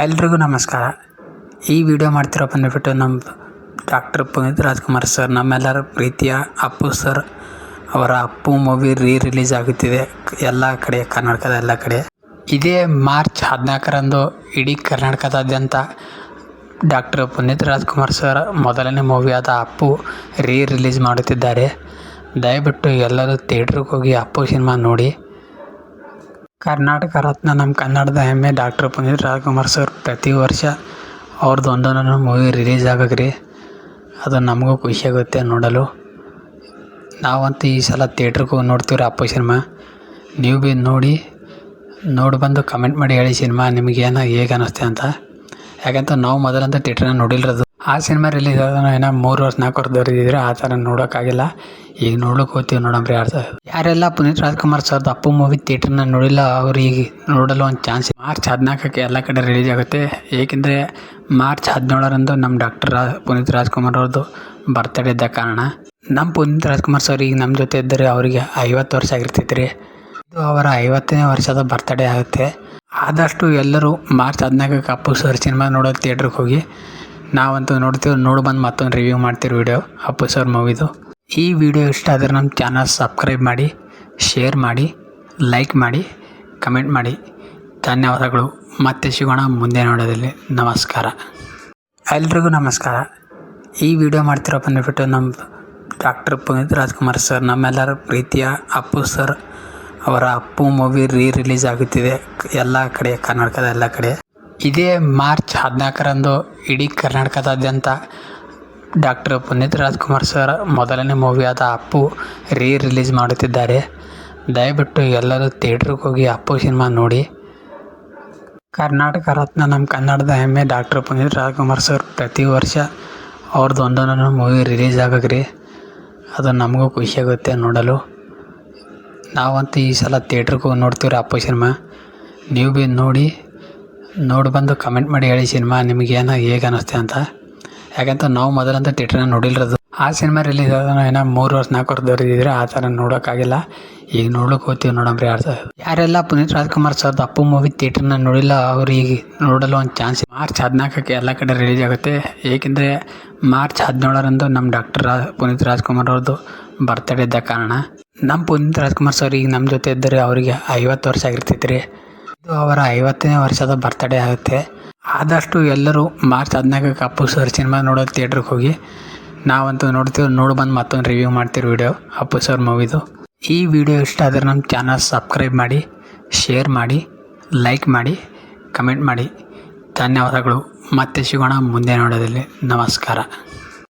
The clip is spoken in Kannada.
ಎಲ್ರಿಗೂ ನಮಸ್ಕಾರ. ಈ ವಿಡಿಯೋ ಮಾಡ್ತಿರೋ ಬಂದುಬಿಟ್ಟು ನಮ್ಮ ಡಾಕ್ಟರ್ ಪುನೀತ್ ರಾಜ್ಕುಮಾರ್ ಸರ್, ನಮ್ಮೆಲ್ಲರ ಪ್ರೀತಿಯ ಅಪ್ಪು ಸರ್ ಅವರ ಅಪ್ಪು ಮೂವಿ ರಿಲೀಸ್ ಆಗುತ್ತಿದೆ ಎಲ್ಲ ಕಡೆ, ಕರ್ನಾಟಕದ ಎಲ್ಲ ಕಡೆ. ಇದೇ ಮಾರ್ಚ್ 14ರಂದು ಇಡೀ ಕರ್ನಾಟಕದಾದ್ಯಂತ ಡಾಕ್ಟರ್ ಪುನೀತ್ ರಾಜ್ಕುಮಾರ್ ಸರ್ ಮೊದಲನೇ ಮೂವಿಯಾದ ಅಪ್ಪು ರಿಲೀಸ್ ಮಾಡುತ್ತಿದ್ದಾರೆ. ದಯವಿಟ್ಟು ಎಲ್ಲರೂ ಥಿಯೇಟ್ರಿಗೆ ಹೋಗಿ ಅಪ್ಪು ಸಿನಿಮಾ ನೋಡಿ. ಕರ್ನಾಟಕ ರತ್ನ, ನಮ್ಮ ಕನ್ನಡದ ಹೆಮ್ಮೆ ಡಾಕ್ಟರ್ ಪುನೀತ್ ರಾಜ್ಕುಮಾರ್ ಸರ್ ಪ್ರತಿ ವರ್ಷ ಅವ್ರದ್ದು ಒಂದೊಂದೊಂದು ಮೂವಿ ರಿಲೀಸ್ ಆಗಕ್ರಿ, ಅದು ನಮಗೂ ಖುಷಿಯಾಗುತ್ತೆ ನೋಡಲು. ನಾವಂತೂ ಈ ಸಲ ಥಿಯೇಟ್ರಿಗೆ ಹೋಗಿ ನೋಡ್ತೀವ್ರಿ ಅಪ್ಪು ಸಿನಿಮಾ. ನೀವು ಭೀ ನೋಡಿ ಬಂದು ಕಮೆಂಟ್ ಮಾಡಿ ಹೇಳಿ ಸಿನಿಮಾ ನಿಮಗೆ ಹೇಗೆ ಅನ್ನಿಸ್ತೆ ಅಂತ. ಯಾಕಂತ ನಾವು ಮೊದಲಂತ ಥಿಯೇಟ್ರನ್ನ ನೋಡಿಲ್ಲರದು. ಆ ಸಿನಿಮಾ ರಿಲೀಸ್ ಆದ ಏನೋ 3 ವರ್ಷ 4 ವರ್ಷ ದೊರೆದಿದ್ರೆ ಆ ಥರ ನೋಡೋಕ್ಕಾಗಿಲ್ಲ. ಈಗ ನೋಡೋಕೆ ಹೋಗ್ತೀವಿ ನೋಡಮ್ರಿ. ಯಾರೆಲ್ಲ ಪುನೀತ್ ರಾಜ್ಕುಮಾರ್ ಸರ್ದು ಅಪ್ಪು ಮೂವಿ ಥಿಯೇಟ್ರನ್ನ ನೋಡಿಲ್ಲ ಅವ್ರಿಗೆ ನೋಡಲು ಒಂದು ಚಾನ್ಸ್. ಮಾರ್ಚ್ 14ಕ್ಕೆ ಎಲ್ಲ ಕಡೆ ರಿಲೀಸ್ ಆಗುತ್ತೆ. ಏಕೆಂದರೆ ಮಾರ್ಚ್ 17ರಂದು ನಮ್ಮ ಡಾಕ್ಟರ್ ಪುನೀತ್ ರಾಜ್ಕುಮಾರ್ ಅವ್ರದ್ದು ಬರ್ತ್ಡೇ ಇದ್ದ ಕಾರಣ. ನಮ್ಮ ಪುನೀತ್ ರಾಜ್ಕುಮಾರ್ ಸರ್ ಈಗ ನಮ್ಮ ಜೊತೆ ಇದ್ದರೆ ಅವರಿಗೆ 50 ವರ್ಷ ಆಗಿರ್ತೈತೆ ರೀ. ಇದು ಅವರ 50ನೇ ವರ್ಷದ ಬರ್ತ್ಡೇ ಆಗುತ್ತೆ. ಆದಷ್ಟು ಎಲ್ಲರೂ ಮಾರ್ಚ್ 14ಕ್ಕೆ ಅಪ್ಪು ಸರ್ ಸಿನಿಮಾ ನೋಡೋ ಥಿಯೇಟ್ರಿಗೆ ಹೋಗಿ. ನಾವಂತೂ ನೋಡ್ತೀವಿ, ನೋಡಿ ಬಂದು ಮತ್ತೊಂದು ರಿವ್ಯೂ ಮಾಡ್ತೀವಿ ವಿಡಿಯೋ ಅಪ್ಪು ಸರ್ ಮೂವಿದು. ಈ ವಿಡಿಯೋ ಇಷ್ಟ ಆದರೆ ನಮ್ಮ ಚಾನಲ್ ಸಬ್ಸ್ಕ್ರೈಬ್ ಮಾಡಿ, ಶೇರ್ ಮಾಡಿ, ಲೈಕ್ ಮಾಡಿ, ಕಮೆಂಟ್ ಮಾಡಿ. ಧನ್ಯವಾದಗಳು. ಮತ್ತೆ ಸಿಗೋಣ ಮುಂದೆ ನೋಡೋದಲ್ಲಿ. ನಮಸ್ಕಾರ. ಎಲ್ರಿಗೂ ನಮಸ್ಕಾರ. ಈ ವಿಡಿಯೋ ಮಾಡ್ತಿರೋ ಬಂದುಬಿಟ್ಟು ನಮ್ಮ ಡಾಕ್ಟರ್ ಪುನೀತ್ ರಾಜ್ಕುಮಾರ್ ಸರ್, ನಮ್ಮೆಲ್ಲರ ಪ್ರೀತಿಯ ಅಪ್ಪು ಸರ್ ಅವರ ಅಪ್ಪು ಮೂವಿ ರಿಲೀಸ್ ಆಗುತ್ತಿದೆ ಎಲ್ಲ ಕಡೆ, ಕರ್ನಾಟಕದ ಎಲ್ಲ ಕಡೆ. ಇದೇ ಮಾರ್ಚ್ 14ರಂದು ಇಡೀ ಕರ್ನಾಟಕದಾದ್ಯಂತ ಡಾಕ್ಟರ್ ಪುನೀತ್ ರಾಜ್ಕುಮಾರ್ ಸರ್ ಮೊದಲನೇ ಮೂವಿಯಾದ ಅಪ್ಪು ರಿಲೀಸ್ ಮಾಡುತ್ತಿದ್ದಾರೆ. ದಯವಿಟ್ಟು ಎಲ್ಲರೂ ಥಿಯೇಟ್ರಿಗೆ ಹೋಗಿ ಅಪ್ಪು ಸಿನಿಮಾ ನೋಡಿ. ಕರ್ನಾಟಕ ರತ್ನ, ನಮ್ಮ ಕನ್ನಡದ ಹೆಮ್ಮೆ ಡಾಕ್ಟರ್ ಪುನೀತ್ ರಾಜ್ಕುಮಾರ್ ಸರ್ ಪ್ರತಿ ವರ್ಷ ಅವ್ರದ್ದು ಒಂದೊಂದೊಂದು ಮೂವಿ ರಿಲೀಸ್ ಆಗಕ್ರಿ, ಅದು ನಮಗೂ ಖುಷಿಯಾಗುತ್ತೆ ನೋಡಲು. ನಾವಂತೂ ಈ ಸಲ ಥಿಯೇಟ್ರಿಗೆ ಹೋಗಿ ನೋಡ್ತೀವ್ರಿ ಅಪ್ಪು ಸಿನಿಮಾ. ನೀವು ಭೀ ನೋಡಿ ಬಂದು ಕಮೆಂಟ್ ಮಾಡಿ ಹೇಳಿ ಸಿನಿಮಾ ನಿಮಗೆ ಹೇಗೆ ಅನ್ನಿಸ್ತೆ ಅಂತ. ಯಾಕಂತ ನಾವು ಮೊದಲಂತ ಥಿಯೇಟ್ರನ್ನ ನೋಡಿಲ್ಲರದು. ಆ ಸಿನಿಮಾ ರಿಲೀಸ್ ಆದ ಏನೋ 3 ವರ್ಷ 4 ವರ್ಷ ದೊರೆದಿದ್ರೆ ಆ ಥರ ನೋಡೋಕ್ಕಾಗಿಲ್ಲ. ಈಗ ನೋಡೋಕೆ ಹೋಗ್ತೀವಿ ನೋಡಮ್ರಿ. ಯಾರೆಲ್ಲ ಪುನೀತ್ ರಾಜ್ಕುಮಾರ್ ಸರ್ದು ಅಪ್ಪು ಮೂವಿ ಥಿಯೇಟ್ರನ್ನ ನೋಡಿಲ್ಲ ಅವ್ರಿಗೆ ನೋಡಲು ಒಂದು ಚಾನ್ಸ್. ಮಾರ್ಚ್ 14ಕ್ಕೆ ಎಲ್ಲ ಕಡೆ ರಿಲೀಸ್ ಆಗುತ್ತೆ. ಏಕೆಂದರೆ ಮಾರ್ಚ್ 17ರಂದು ನಮ್ಮ ಡಾಕ್ಟರ್ ಪುನೀತ್ ರಾಜ್ಕುಮಾರ್ ಅವ್ರದ್ದು ಬರ್ತ್ಡೇ ಇದ್ದ ಕಾರಣ. ನಮ್ಮ ಪುನೀತ್ ರಾಜ್ಕುಮಾರ್ ಸರ್ ಈಗ ನಮ್ಮ ಜೊತೆ ಇದ್ದರೆ ಅವರಿಗೆ 50 ವರ್ಷ ಆಗಿರ್ತೈತೆ ರೀ. ಇದು ಅವರ 50ನೇ ವರ್ಷದ ಬರ್ತ್ಡೇ ಆಗುತ್ತೆ. ಆದಷ್ಟು ಎಲ್ಲರೂ ಮಾರ್ಚ್ 14ಕ್ಕೆ ಅಪ್ಪು ಸರ್ ಸಿನಿಮಾ ನೋಡೋ ಥಿಯೇಟ್ರಿಗೆ ಹೋಗಿ. ನಾವಂತೂ ನೋಡ್ತೀವಿ, ನೋಡಿ ಬಂದು ಮತ್ತೊಂದು ರಿವ್ಯೂ ಮಾಡ್ತೀವಿ ವಿಡಿಯೋ ಅಪ್ಪು ಸರ್ ಮೂವಿದು. ಈ ವಿಡಿಯೋ ಇಷ್ಟ ಆದರೆ ನಮ್ಮ ಚಾನಲ್ ಸಬ್ಸ್ಕ್ರೈಬ್ ಮಾಡಿ, ಶೇರ್ ಮಾಡಿ, ಲೈಕ್ ಮಾಡಿ, ಕಮೆಂಟ್ ಮಾಡಿ. ಧನ್ಯವಾದಗಳು. ಮತ್ತೆ ಸಿಗೋಣ ಮುಂದೆ ನೋಡೋದಲ್ಲಿ. ನಮಸ್ಕಾರ.